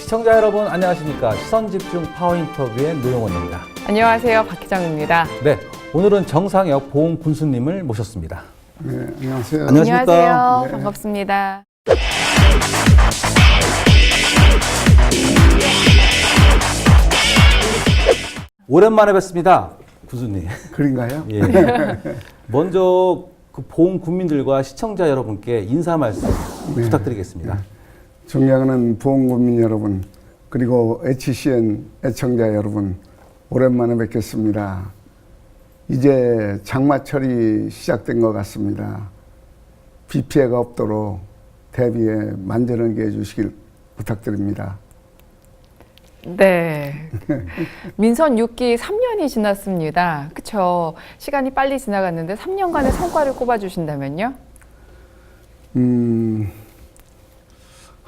시청자 여러분 안녕하십니까. 시선집중 파워인터뷰의 노영원입니다. 안녕하세요. 박희정입니다. 네, 오늘은 정상혁 보훈군수님을 모셨습니다. 네, 안녕하세요. 안녕하십니까. 안녕하세요. 네. 반갑습니다. 오랜만에 뵙습니다, 군수님. 그런가요? 예. 먼저 그 보훈군민들과 시청자 여러분께 인사 말씀 부탁드리겠습니다. 존경하는 보훈국민 여러분, 그리고 HCN 애청자 여러분, 오랜만에 뵙겠습니다. 이제 장마철이 시작된 것 같습니다. 비 피해가 없도록 대비에 만전하게 해주시길 부탁드립니다. 네. 민선 6기 3년이 지났습니다. 그쵸? 시간이 빨리 지나갔는데 3년간의 성과를 꼽아주신다면요?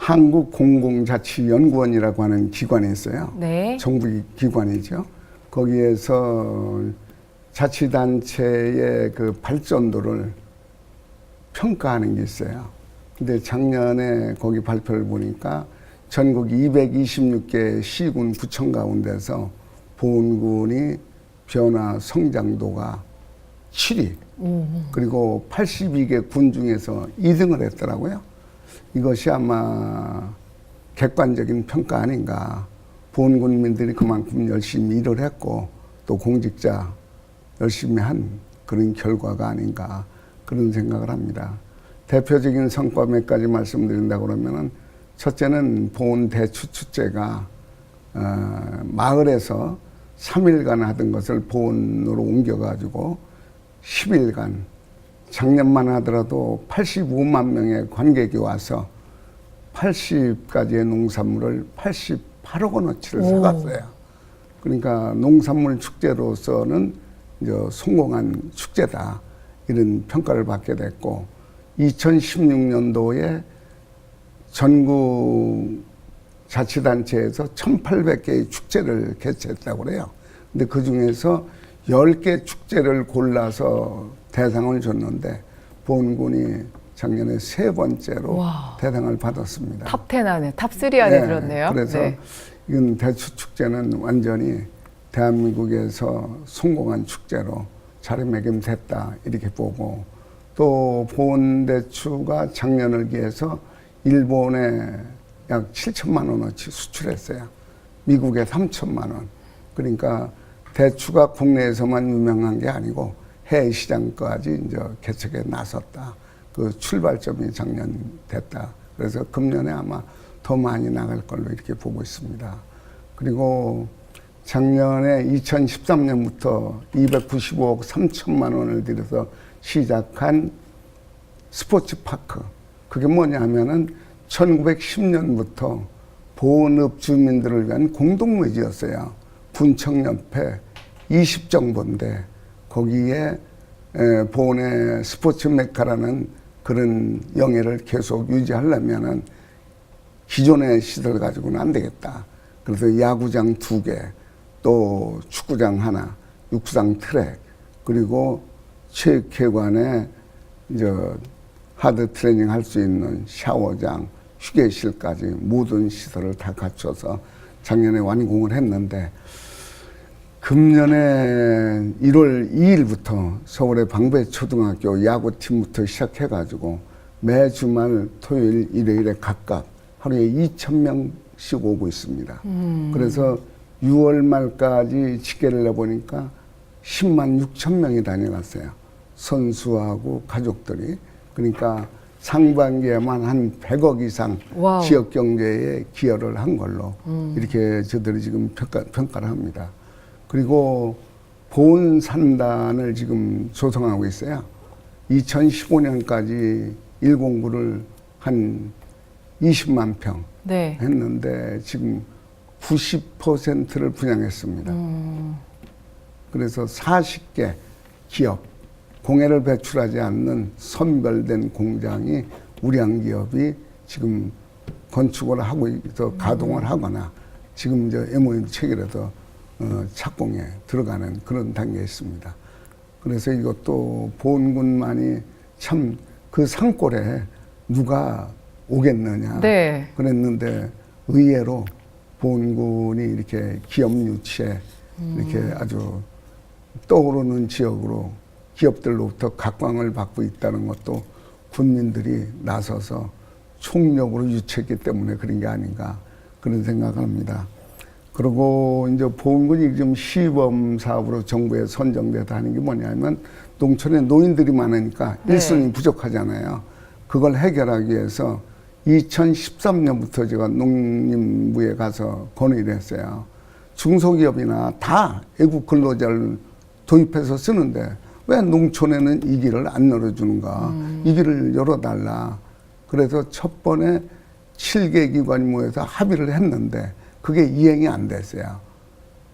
한국공공자치연구원이라고 하는 기관이 있어요. 네. 정부 기관이죠. 거기에서 자치단체의 그 발전도를 평가하는 게 있어요. 근데 작년에 거기 발표를 보니까 전국 226개 시군 구청 가운데서 보훈군이 변화 성장도가 7위, 그리고 82개 군 중에서 2등을 했더라고요. 이것이 아마 객관적인 평가 아닌가. 보훈군민들이 그만큼 열심히 일을 했고 또 공직자 열심히 한 그런 결과가 아닌가, 그런 생각을 합니다. 대표적인 성과 몇 가지 말씀드린다고 그러면은, 첫째는 보훈 대추축제가 마을에서 3일간 하던 것을 보훈으로 옮겨가지고 10일간, 작년만 하더라도 85만 명의 관객이 와서 80가지의 농산물을 88억 원어치를 사갔어요. 그러니까 농산물 축제로서는 이제 성공한 축제다, 이런 평가를 받게 됐고, 2016년도에 전국 자치단체에서 1,800개의 축제를 개최했다고 그래요. 근데 그 중에서 10개 축제를 골라서 대상을 줬는데 보훈군이 작년에 3번째로 와. 대상을 받았습니다. 탑10 안에, 탑3 안에 들었네요. 그래서 네. 이건 대추축제는 완전히 대한민국에서 성공한 축제로 자리매김됐다, 이렇게 보고, 또 보훈대추가 작년을 기해서 일본에 약 7천만 원어치 수출했어요. 미국에 3천만 원. 그러니까 대추가 국내에서만 유명한 게 아니고 해외 시장까지 이제 개척에 나섰다. 그 출발점이 작년 됐다. 그래서 금년에 아마 더 많이 나갈 걸로 이렇게 보고 있습니다. 그리고 작년에 2013년부터 295억 3천만 원을 들여서 시작한 스포츠파크. 그게 뭐냐면은 1910년부터 보훈읍 주민들을 위한 공동묘지였어요. 군청협회 20정보인데 거기에 보훈의 스포츠 메카라는 그런 영예를 계속 유지하려면은 기존의 시설 가지고는 안 되겠다. 그래서 야구장 2개, 또 축구장 하나, 육상 트랙, 그리고 체육회관에 이제 하드 트레이닝 할 수 있는 샤워장, 휴게실까지 모든 시설을 다 갖춰서 작년에 완공을 했는데, 금년에 1월 2일부터 서울의 방배초등학교 야구팀부터 시작해가지고 매 주말 토요일, 일요일에 각각 하루에 2,000명씩 오고 있습니다. 그래서 6월 말까지 집계를 해보니까 10만 6천 명이 다녀갔어요. 선수하고 가족들이. 그러니까 상반기에만 한 100억 이상 와우. 지역 경제에 기여를 한 걸로 이렇게 저들이 지금 평가를 합니다. 그리고 보훈산단을 지금 조성하고 있어요. 2015년까지 1공구를 한 20만 평 네. 했는데 지금 90%를 분양했습니다. 그래서 40개 기업, 공해를 배출하지 않는 선별된 공장이 우량 기업이 지금 건축을 하고 있어 가동을 하거나 지금 이제 MOU 체결해서 착공에 들어가는 그런 단계에 있습니다. 그래서 이것도 보훈군만이 참 그 산골에 누가 오겠느냐 네. 그랬는데 의외로 보훈군이 이렇게 기업 유치에 이렇게 아주 떠오르는 지역으로 기업들로부터 각광을 받고 있다는 것도 군민들이 나서서 총력으로 유치했기 때문에 그런 게 아닌가 그런 생각을 합니다. 그리고 이제 보훈군이 지금 시범 사업으로 정부에 선정돼서 하는 게 뭐냐면 농촌에 노인들이 많으니까 네. 일손이 부족하잖아요. 그걸 해결하기 위해서 2013년부터 제가 농림부에 가서 건의를 했어요. 중소기업이나 다 외국 근로자를 도입해서 쓰는데 왜 농촌에는 이 길을 안 열어주는가. 이 길을 열어달라. 그래서 첫 번에 7개 기관이 모여서 합의를 했는데 그게 이행이 안 됐어요.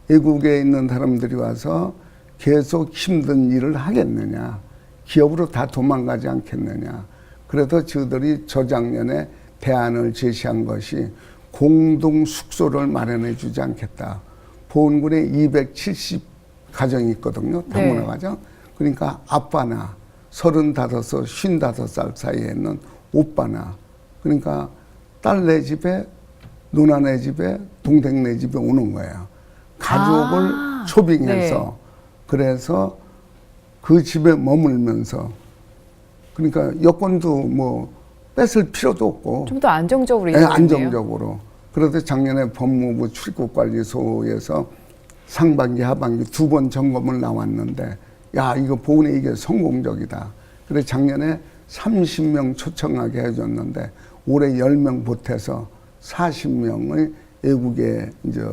외국에 있는 사람들이 와서 계속 힘든 일을 하겠느냐. 기업으로 다 도망가지 않겠느냐. 그래서 저들이 저작년에 대안을 제시한 것이 공동 숙소를 마련해 주지 않겠다. 보훈군에 270 가정이 있거든요. 다문화 가정. 그러니까 아빠나 35살, 55살 사이에 있는 오빠나 그러니까 딸 내 집에 누나 내 집에 동생 내 집에 오는 거예요. 가족을 초빙해서 네. 그래서 그 집에 머물면서 그러니까 여권도 뭐 뺏을 필요도 없고 좀 더 안정적으로 네, 이루어졌네요. 안정적으로. 그래서 작년에 법무부 출입국관리소에서 상반기 하반기 2번 점검을 나왔는데 야 이거 보훈에 이게 성공적이다. 그래서 작년에 30명 초청하게 해줬는데 올해 10명 보태서 40명의 외국에 이제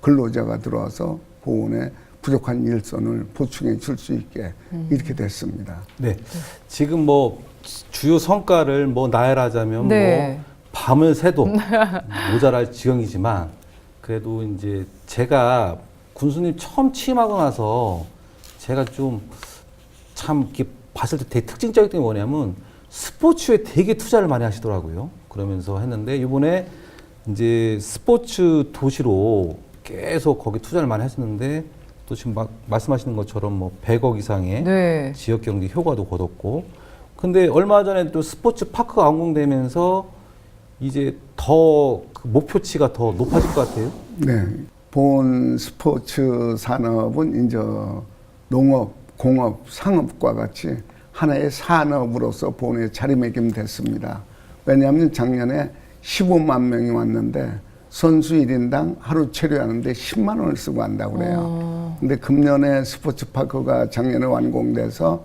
근로자가 들어와서 보훈에 부족한 일손을 보충해 줄 수 있게 이렇게 됐습니다. 네. 지금 뭐 주요 성과를 뭐 나열하자면 네. 뭐 밤을 새도 모자랄 지경이지만 그래도 이제 제가 군수님 처음 취임하고 나서 제가 좀 참 이렇게 봤을 때 되게 특징적인 게 뭐냐면 스포츠에 되게 투자를 많이 하시더라고요. 그러면서 했는데 이번에 이제 스포츠 도시로 계속 거기 투자를 많이 하셨는데 또 지금 말씀하시는 것처럼 뭐 100억 이상의 네. 지역 경제 효과도 거뒀고 근데 얼마 전에 또 스포츠 파크가 완공되면서 이제 더 그 목표치가 더 높아질 것 같아요. 네. 보훈 스포츠 산업은 이제 농업, 공업, 상업과 같이 하나의 산업으로서 보훈에 자리매김됐습니다. 왜냐하면 작년에 15만 명이 왔는데 선수 1인당 하루 체류하는데 10만 원을 쓰고 한다고 그래요. 근데 금년에 스포츠파크가 작년에 완공돼서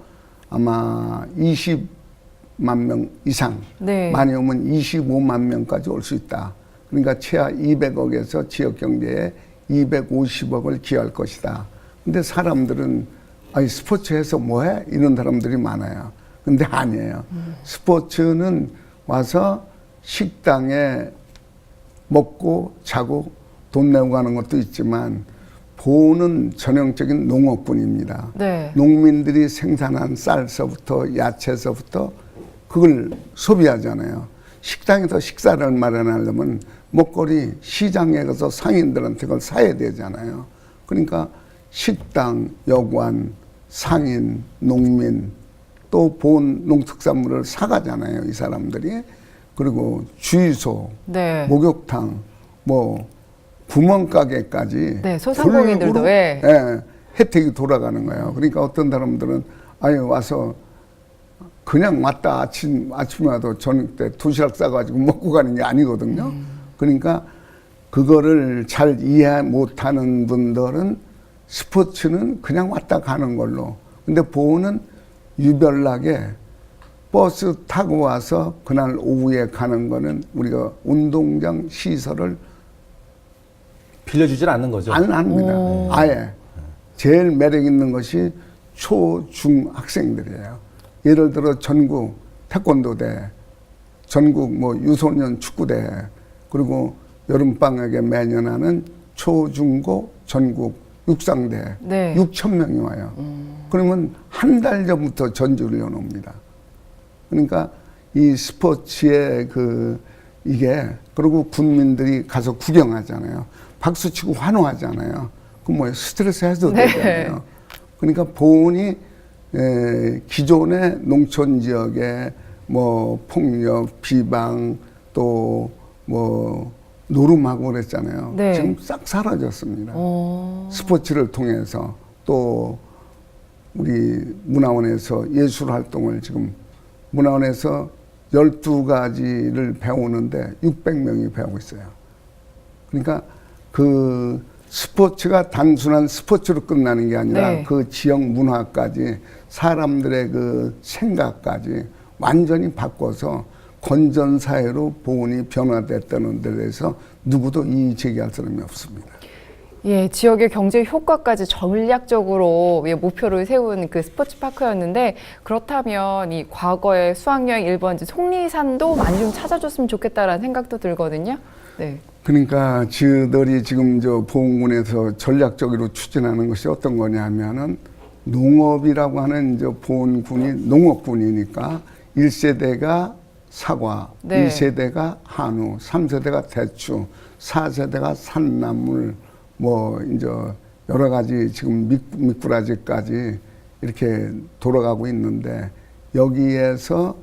아마 20만 명 이상, 네. 많이 오면 25만 명까지 올 수 있다. 그러니까 최하 200억에서 지역 경제에 250억을 기여할 것이다. 근데 사람들은 아니 스포츠해서 뭐해? 이런 사람들이 많아요. 근데 아니에요. 스포츠는 와서 식당에 먹고 자고 돈 내고 가는 것도 있지만 보훈은 전형적인 농업군입니다. 네. 농민들이 생산한 쌀서부터 야채서부터 그걸 소비하잖아요. 식당에서 식사를 마련하려면 먹거리 시장에 가서 상인들한테 그걸 사야 되잖아요. 그러니까 식당, 여관, 상인, 농민 또 보훈 농특산물을 사가잖아요. 이 사람들이. 그리고 주유소, 네. 목욕탕, 뭐 구멍가게까지 네, 소상공인들도, 골고루, 예. 예, 혜택이 돌아가는 거예요. 그러니까 어떤 사람들은 아예 와서 그냥 왔다 아침에 와도 저녁 때 도시락 싸가지고 먹고 가는 게 아니거든요. 그러니까 그거를 잘 이해 못하는 분들은 스포츠는 그냥 왔다 가는 걸로. 근데 보훈은 유별나게 버스 타고 와서 그날 오후에 가는 거는 우리가 운동장 시설을 빌려주질 않는 거죠. 안 합니다. 아예. 제일 매력 있는 것이 초, 중 학생들이에요. 예를 들어 전국 태권도대, 전국 뭐 유소년 축구대, 그리고 여름방학에 매년 하는 초, 중고 전국 육상대. 네. 6천 명이 와요. 그러면 한 달 전부터 전주를 여놓습니다. 그러니까 이 스포츠의 이게, 그리고 군민들이 가서 구경하잖아요. 박수치고 환호하잖아요. 그 뭐예요? 스트레스 해소도 네. 되잖아요. 그러니까 보훈이 기존의 농촌 지역에 뭐 폭력, 비방 또 뭐 노름하고 그랬잖아요. 네. 지금 싹 사라졌습니다. 어. 스포츠를 통해서 또 우리 문화원에서 예술 활동을 지금 문화원에서 12가지를 배우는데 600명이 배우고 있어요. 그러니까 그 스포츠가 단순한 스포츠로 끝나는 게 아니라 네. 그 지역 문화까지 사람들의 그 생각까지 완전히 바꿔서 건전사회로 보훈이 변화됐다는 데 대해서 누구도 이의 제기할 사람이 없습니다. 예, 지역의 경제 효과까지 전략적으로 예, 목표를 세운 그 스포츠 파크였는데 그렇다면 이 과거의 수학여행 1번지 속리산도 많이 좀 찾아줬으면 좋겠다라는 생각도 들거든요. 네. 그러니까 저들이 지금 저 보훈군에서 전략적으로 추진하는 것이 어떤 거냐 하면은 농업이라고 하는 저 보훈군이 농업군이니까 1세대가 사과, 네. 2세대가 한우, 3세대가 대추, 4세대가 산나물, 뭐 이제 여러 가지 지금 미꾸라지까지 이렇게 돌아가고 있는데 여기에서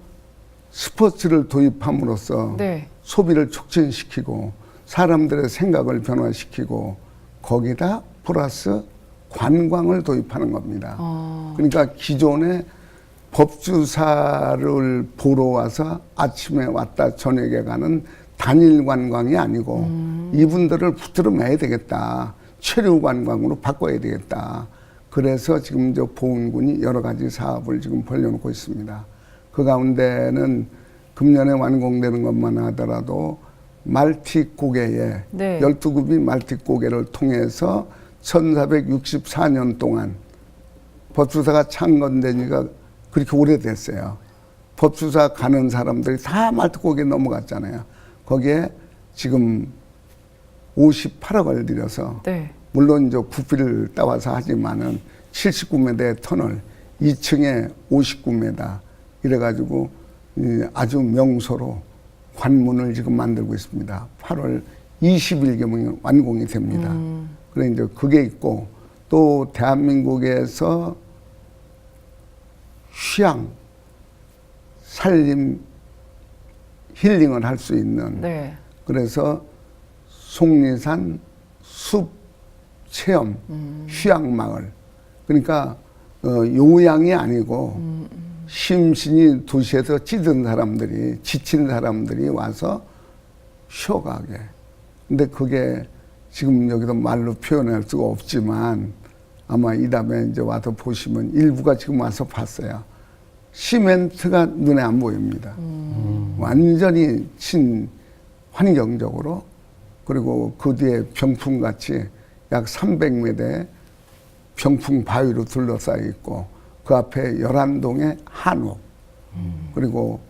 스포츠를 도입함으로써 네. 소비를 촉진시키고 사람들의 생각을 변화시키고 거기다 플러스 관광을 도입하는 겁니다. 그러니까 기존에 법주사를 보러 와서 아침에 왔다 저녁에 가는 단일 관광이 아니고 이분들을 붙들어 매야 되겠다. 체류 관광으로 바꿔야 되겠다. 그래서 지금 저 보훈군이 여러 가지 사업을 지금 벌려놓고 있습니다. 그 가운데는 금년에 완공되는 것만 하더라도 말티 고개에 네. 12급이 말티 고개를 통해서 1464년 동안 법주사가 창건된 지가 그렇게 오래됐어요. 법주사 가는 사람들이 다 말티 고개에 넘어갔잖아요. 거기에 지금 58억을 들여서 네. 물론 이제 구피를 따와서 하지만은 79m의 터널 2층에 59m 이래가지고 아주 명소로 관문을 지금 만들고 있습니다. 8월 20일경에 완공이 됩니다. 그래 이제 그게 있고 또 대한민국에서 휴양, 살림, 힐링을 할 수 있는 네. 그래서 속리산 숲 체험 휴양마을 그러니까 요양이 아니고 심신이 도시에서 찌든 사람들이 지친 사람들이 와서 쉬어가게 근데 그게 지금 여기서 말로 표현할 수가 없지만 아마 이 다음에 이제 와서 보시면 일부가 지금 와서 봤어요. 시멘트가 눈에 안 보입니다. 완전히 친환경적으로 그리고 그 뒤에 병풍같이 약 300m의 병풍 바위로 둘러싸여 있고 그 앞에 11동의 한옥 그리고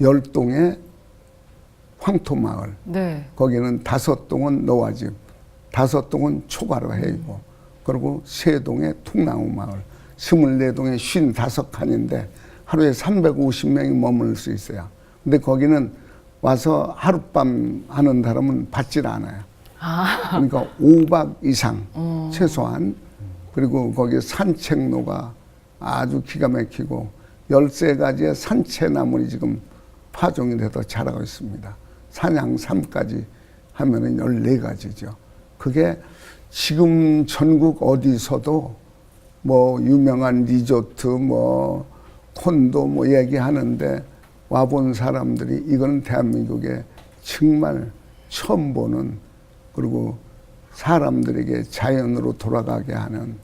10동의 황토마을 네. 거기는 5동은 노화집 5동은 초가로 해이고 그리고 3동의 통나무 마을 24동의 55칸인데 하루에 350명이 머물 수 있어요. 근데 거기는 와서 하룻밤 하는 사람은 받질 않아요. 그러니까 5박 이상 최소한 그리고 거기 산책로가 아주 기가 막히고 13가지의 산채나물이 지금 파종이 돼서 자라고 있습니다. 산양삼까지 하면은 14가지죠. 그게 지금 전국 어디서도 뭐 유명한 리조트 뭐 콘도 뭐 얘기하는데 와본 사람들이 이거는 대한민국에 정말 처음 보는 그리고 사람들에게 자연으로 돌아가게 하는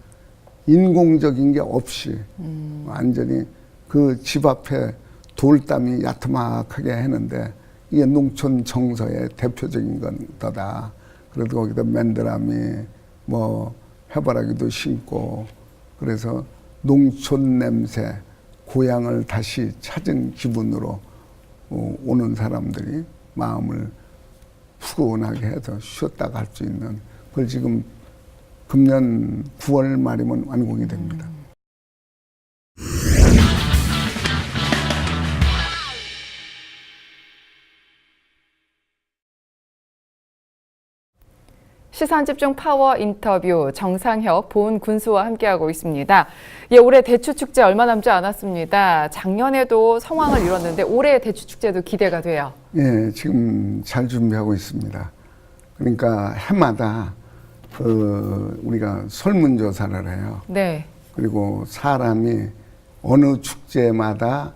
인공적인 게 없이 완전히 그 집 앞에 돌담이 야트막하게 했는데 이게 농촌 정서의 대표적인 거다. 그래도 거기다 맨드라미 뭐 해바라기도 심고 그래서 농촌 냄새 고향을 다시 찾은 기분으로 오는 사람들이 마음을 푸근하게 해서 쉬었다 갈 수 있는 그걸 지금 금년 9월 말이면 완공이 됩니다. 시선집중 파워 인터뷰 정상혁 보훈군수와 함께하고 있습니다. 예, 올해 대추축제 얼마 남지 않았습니다. 작년에도 성황을 이뤘는데 올해 대추축제도 기대가 돼요. 예, 지금 잘 준비하고 있습니다. 그러니까 해마다 우리가 설문조사를 해요. 네. 그리고 사람이 어느 축제마다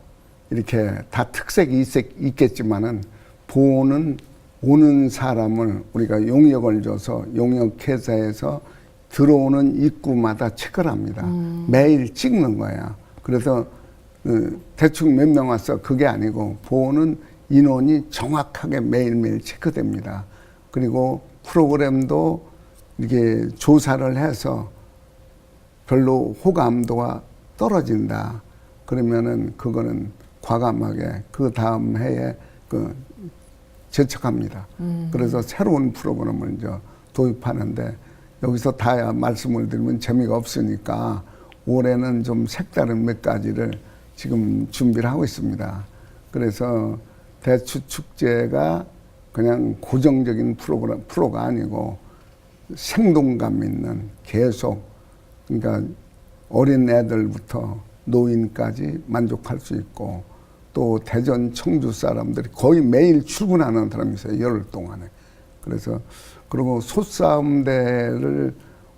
이렇게 다 특색이 있겠지만은 오는 사람을 우리가 용역을 줘서 용역회사에서 들어오는 입구마다 체크를 합니다. 매일 찍는 거야. 그래서 대충 몇 명 왔어 그게 아니고 보는 인원이 정확하게 매일매일 체크됩니다. 그리고 프로그램도 이렇게 조사를 해서 별로 호감도가 떨어진다. 그러면은 그거는 과감하게 그 다음 해에 재척합니다. 그래서 새로운 프로그램을 이제 도입하는데 여기서 다 말씀을 드리면 재미가 없으니까 올해는 좀 색다른 몇 가지를 지금 준비를 하고 있습니다. 그래서 대추축제가 그냥 고정적인 프로가 아니고 생동감 있는 계속 그러니까 어린 애들부터 노인까지 만족할 수 있고 또 대전 청주 사람들이 거의 매일 출근하는 사람이 있어요. 열흘 동안에. 그래서 그리고 소싸움대를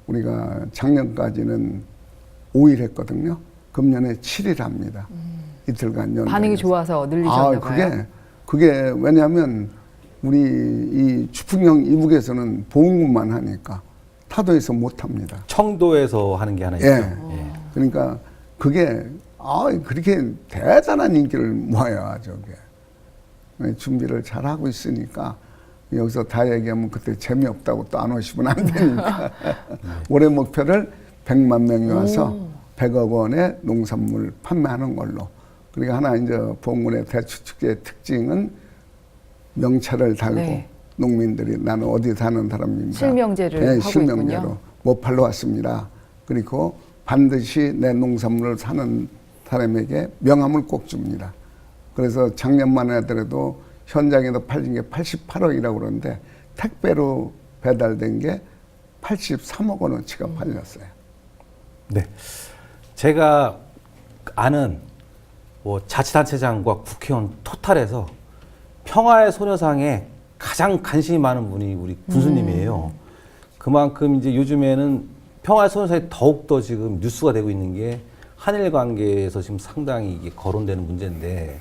우리가 작년까지는 5일 했거든요. 금년에 7일 합니다. 이틀간 연장. 반응이 좋아서 늘리셨나 봐요. 그게 왜냐하면 우리 이 주풍령 이북에서는 보험금만 하니까 타도에서 못 합니다. 청도에서 하는 게 하나 있죠. 예. 그러니까 그게 그렇게 대단한 인기를 모아야 저게 준비를 잘 하고 있으니까 여기서 다 얘기하면 그때 재미없다고 또 안 오시면 안 되니까 올해 목표를 100만 명이 와서 100억 원의 농산물 판매하는 걸로. 그리고 하나 이제 봉군의 대추축제의 특징은 명찰을 달고 네. 농민들이 나는 어디 사는 사람입니다. 실명제를 하고 실명제로 있군요. 뭐 팔러 왔습니다. 그리고 반드시 내 농산물을 사는 사람에게 명함을 꼭 줍니다. 그래서 작년만 하더라도 현장에서 팔린 게 88억이라고 그러는데 택배로 배달된 게 83억 원어치가 팔렸어요. 네. 제가 아는 자치단체장과 국회의원 토탈에서 평화의 소녀상에 가장 관심이 많은 분이 우리 군수님이에요. 그만큼 이제 요즘에는 평화의 소녀상이 더욱더 지금 뉴스가 되고 있는 게 한일 관계에서 지금 상당히 이게 거론되는 문제인데,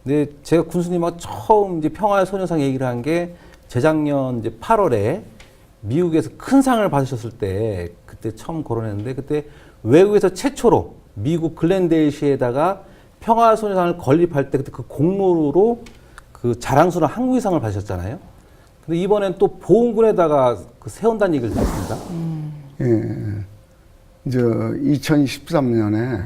근데 제가 군수님하고 처음 이제 평화의 소녀상 얘기를 한 게 재작년 이제 8월에 미국에서 큰 상을 받으셨을 때 그때 처음 거론했는데, 그때 외국에서 최초로 미국 글렌데일시에다가 평화의 소녀상을 건립할 때 그때 그 공로로 그 자랑스러운 한국인상을 받으셨잖아요. 근데 이번엔 또 보훈군에다가 세운다는 얘기를 들었습니다. 예. 이제 2013년에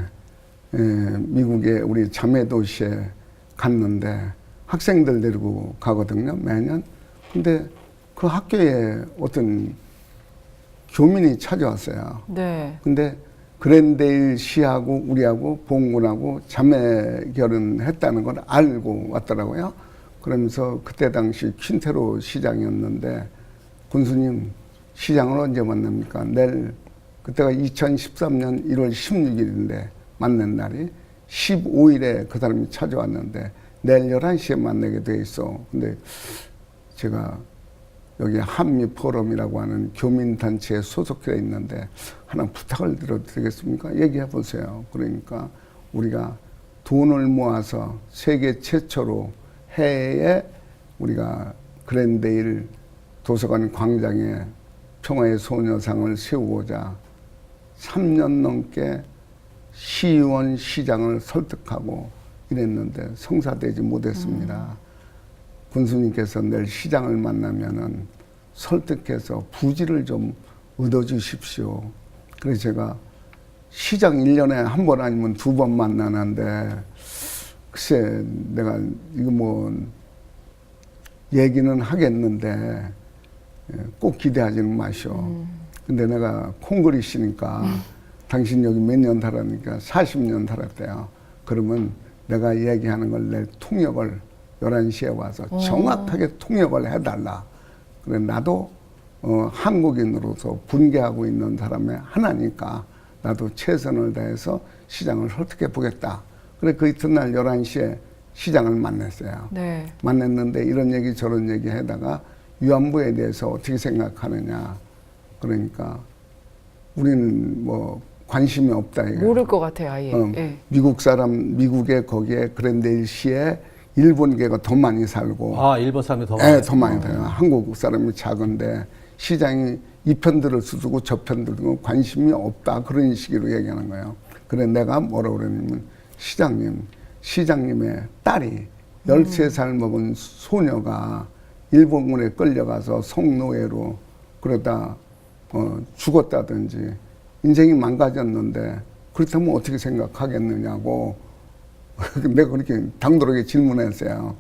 미국의 우리 자매 도시에 갔는데 학생들 데리고 가거든요, 매년. 근데 그 학교에 어떤 교민이 찾아왔어요. 네. 근데 그랜데일 시하고 우리하고 보훈군하고 자매 결혼했다는 걸 알고 왔더라고요. 그러면서 그때 당시 퀸테로 시장이었는데, 군수님 시장을 언제 만납니까? 내일, 그때가 2013년 1월 16일인데 만난 날이 15일에 그 사람이 찾아왔는데 내일 11시에 만나게 돼 있어. 근데 제가 여기 한미 포럼이라고 하는 교민단체에 소속해 있는데 하나 부탁을 드려도 되겠습니까? 얘기해 보세요. 그러니까 우리가 돈을 모아서 세계 최초로 해외에 우리가 그랜데일 도서관 광장에 평화의 소녀상을 세우고자 3년 넘게 시의원 시장을 설득하고 이랬는데 성사되지 못했습니다. 군수님께서 내일 시장을 만나면은 설득해서 부지를 좀 얻어주십시오. 그래서 제가 시장 1년에 한 번 아니면 2번 만나는데, 글쎄 내가 이거 뭐 얘기는 하겠는데 꼭 기대하지는 마시오. 근데 내가 콩그리시니까 당신 여기 몇 년 살았니까 40년 살았대요. 그러면 내가 얘기하는 걸 내 통역을 11시에 와서 정확하게 통역을 해달라. 그래 나도 한국인으로서 분개하고 있는 사람의 하나니까 나도 최선을 다해서 시장을 설득해 보겠다. 그래 그 이튿날 11시에 시장을 만났어요. 네. 만났는데 이런 얘기 저런 얘기 하다가 위안부에 대해서 어떻게 생각하느냐. 그러니까 우리는 뭐 관심이 없다. 이거. 모를 것 같아요, 아예. 예. 미국에 거기에 그랜데일시에 일본계가 더 많이 살고. 아, 일본 사람이 더 많아요. 더 많이 돼요. 한국 사람이 작은데 시장이 이 편 들을 수도 저 편 들고 관심이 없다. 그런 식으로 얘기하는 거예요. 그래 내가 뭐라 그러냐면 시장님의 딸이 13살 먹은 소녀가 일본군에 끌려가서 성노예로 그러다 죽었다든지 인생이 망가졌는데 그렇다면 어떻게 생각하겠느냐고 내가 그렇게 당돌하게 질문했어요.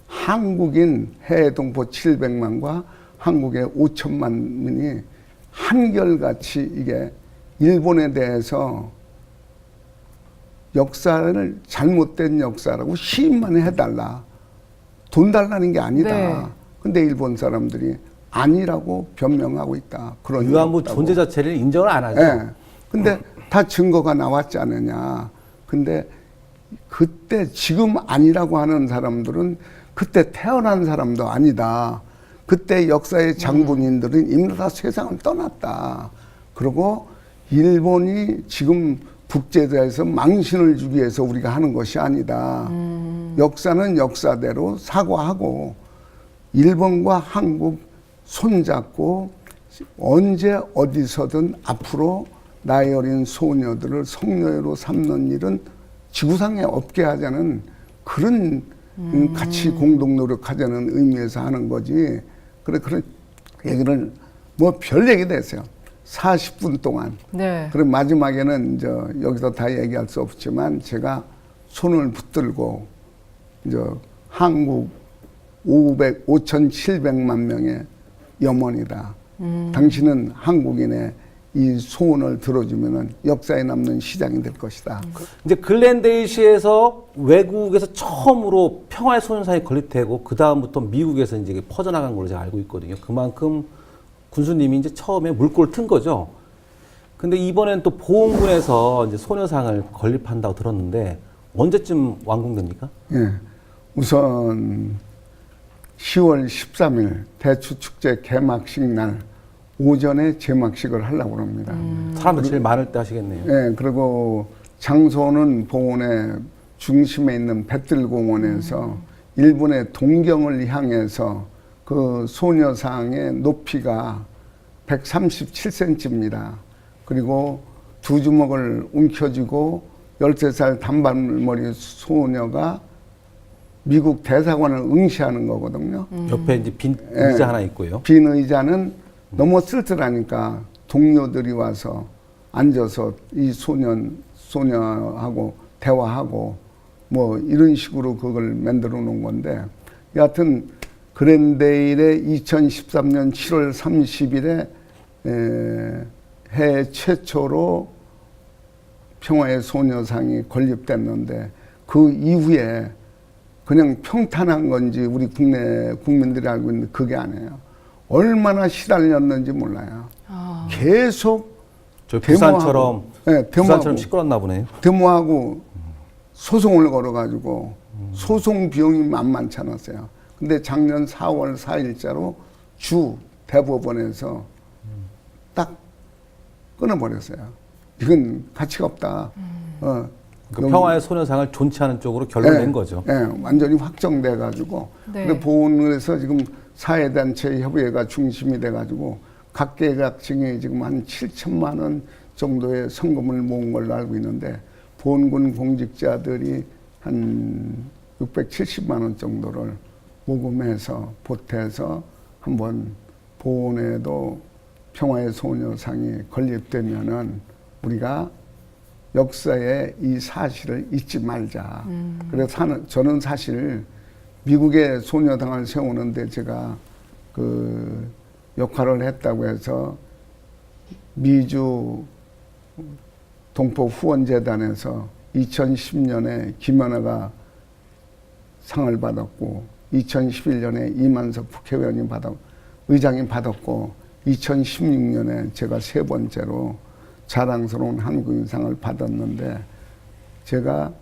한국인 해외 동포 700만과 한국의 5천만이 한결같이 이게 일본에 대해서 역사를 잘못된 역사라고 시인만 해달라. 돈 달라는 게 아니다. 네. 근데 일본 사람들이 아니라고 변명하고 있다. 그런 위안부 존재 자체를 인정을 안 하죠. 예. 근데 다 증거가 나왔지 않느냐. 근데 그때 지금 아니라고 하는 사람들은 그때 태어난 사람도 아니다. 그때 역사의 장본인들은 이미 다 세상을 떠났다. 그리고 일본이 지금 국제사회에서 망신을 주기 위해서 우리가 하는 것이 아니다. 역사는 역사대로 사과하고 일본과 한국 손잡고 언제 어디서든 앞으로 나이 어린 소녀들을 성노예로 삼는 일은 지구상에 없게 하자는 그런 같이 공동 노력하자는 의미에서 하는 거지. 그런 얘기를 뭐 별 얘기 됐어요. 40분 동안. 네. 그럼 마지막에는 이제 여기서 다 얘기할 수 없지만 제가 손을 붙들고 이제 한국 5,700만 명의 염원이다. 당신은 한국인의 이 소원을 들어주면은 역사에 남는 시장이 될 것이다. 이제 글렌데일시에서 외국에서 처음으로 평화의 소년상이 건립되고 그 다음부터 미국에서 이제 퍼져나간 걸로 제가 알고 있거든요. 그만큼 군수님이 이제 처음에 물꼬를 튼 거죠. 근데 이번엔 또 보훈군에서 이제 소녀상을 건립한다고 들었는데 언제쯤 완공됩니까? 예. 우선 10월 13일 대추축제 개막식 날 오전에 제막식을 하려고 합니다. 사람들 제일 많을 때 하시겠네요. 예, 그리고 장소는 보훈의 중심에 있는 뱃들공원에서 일본의 동경을 향해서 그 소녀상의 높이가 137cm입니다. 그리고 두 주먹을 움켜쥐고 13살 단발머리 소녀가 미국 대사관을 응시하는 거거든요. 옆에 이제 빈 의자 하나 있고요. 빈 의자는 너무 쓸쓸하니까 동료들이 와서 앉아서 이 소녀하고 대화하고 뭐 이런 식으로 그걸 만들어 놓은 건데 여하튼 그랜데일에 2013년 7월 30일에 해외 최초로 평화의 소녀상이 건립됐는데 그 이후에 그냥 평탄한 건지 우리 국내 국민들이 알고 있는 그게 아니에요. 얼마나 시달렸는지 몰라요. 계속 저 부산처럼 네, 부산처럼 시끄럽나 보네요. 데모하고 소송을 걸어가지고 소송 비용이 만만치 않았어요. 근데 작년 4월 4일자로 주 대법원에서 딱 끊어버렸어요. 이건 가치가 없다. 그 평화의 소녀상을 존치하는 쪽으로 결론낸 거죠. 네, 완전히 확정돼가지고. 네. 근데 보훈에서 지금 사회단체 협의회가 중심이 돼가지고 각계각층이 지금 한 7천만 원 정도의 성금을 모은 걸로 알고 있는데 보훈군 공직자들이 한 670만 원 정도를 모금해서 보태서 한번 보훈에도 평화의 소녀상이 건립되면은 우리가 역사의 이 사실을 잊지 말자. 그래서 저는 사실 미국의 소녀당을 세우는데 제가 그 역할을 했다고 해서 미주 동포 후원재단에서 2010년에 김연아가 상을 받았고 2011년에 이만석 국회의원이 의장이 받았고 2016년에 제가 세 번째로 자랑스러운 한국인상을 받았는데 제가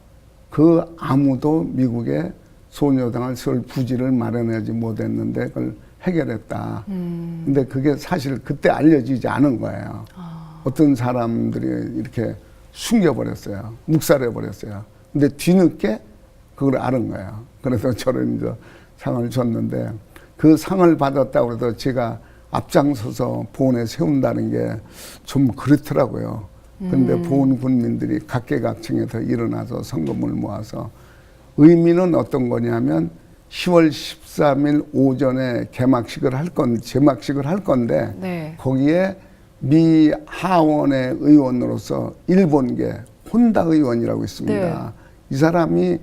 그 아무도 미국에 소녀당을 세울 부지를 마련하지 못했는데 그걸 해결했다. 근데 그게 사실 그때 알려지지 않은 거예요. 어떤 사람들이 이렇게 숨겨버렸어요. 묵살해버렸어요. 근데 뒤늦게 그걸 알은 거예요. 그래서 저는 이제 상을 줬는데 그 상을 받았다고 해서 제가 앞장서서 보훈에 세운다는 게 좀 그렇더라고요. 근데 보훈 군민들이 각계각층에서 일어나서 성금을 모아서 의미는 어떤 거냐면 10월 13일 오전에 개막식을 제막식을 할 건데 네. 거기에 미 하원의 의원으로서 일본계 혼다 의원이라고 있습니다. 네. 이 사람이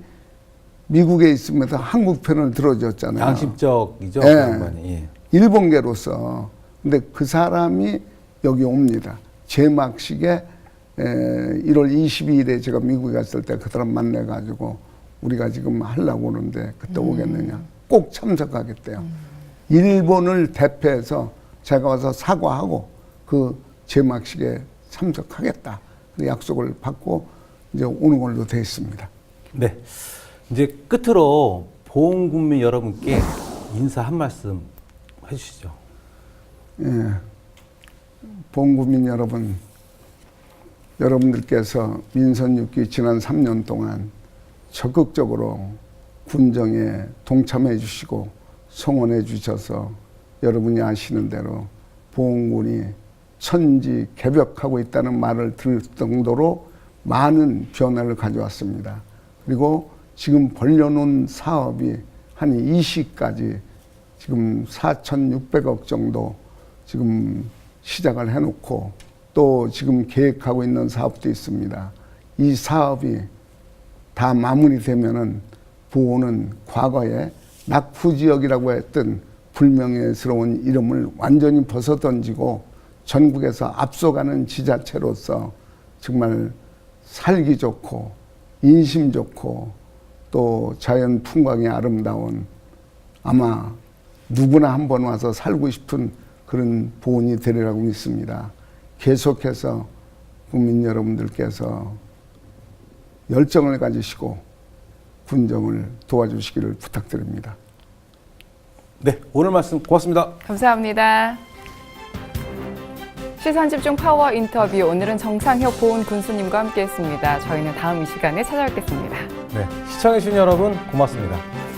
미국에 있으면서 한국 편을 들어줬잖아요. 양심적이죠. 그 예. 양반이. 예. 일본계로서. 근데 그 사람이 여기 옵니다. 제막식에 1월 22일에 제가 미국에 갔을 때 그 사람 만나가지고 우리가 지금 하려고 그러는데 그때 오겠느냐. 꼭 참석하겠대요. 일본을 대표해서 제가 와서 사과하고 그 제막식에 참석하겠다. 그 약속을 받고 이제 오는 걸로 되어 있습니다. 네. 이제 끝으로 보훈군민 여러분께 인사 한 말씀 해주시죠. 예. 보훈군민 여러분, 여러분들께서 민선 6기 지난 3년 동안 적극적으로 군정에 동참해 주시고 성원해 주셔서 여러분이 아시는 대로 보훈군이 천지개벽하고 있다는 말을 들을 정도로 많은 변화를 가져왔습니다. 그리고 지금 벌려놓은 사업이 한 20까지 지금 4,600억 정도 지금 시작을 해놓고 또 지금 계획하고 있는 사업도 있습니다. 이 사업이 다 마무리되면은 보훈은 과거에 낙후지역이라고 했던 불명예스러운 이름을 완전히 벗어던지고 전국에서 앞서가는 지자체로서 정말 살기 좋고 인심 좋고 또 자연 풍광이 아름다운 아마 누구나 한번 와서 살고 싶은 그런 보훈이 되리라고 믿습니다. 계속해서 국민 여러분들께서 열정을 가지시고 군정을 도와주시기를 부탁드립니다. 네. 오늘 말씀 고맙습니다. 감사합니다. 시선집중 파워 인터뷰, 오늘은 정상혁 보훈 군수님과 함께했습니다. 저희는 다음 이 시간에 찾아뵙겠습니다. 네. 시청해주신 여러분 고맙습니다.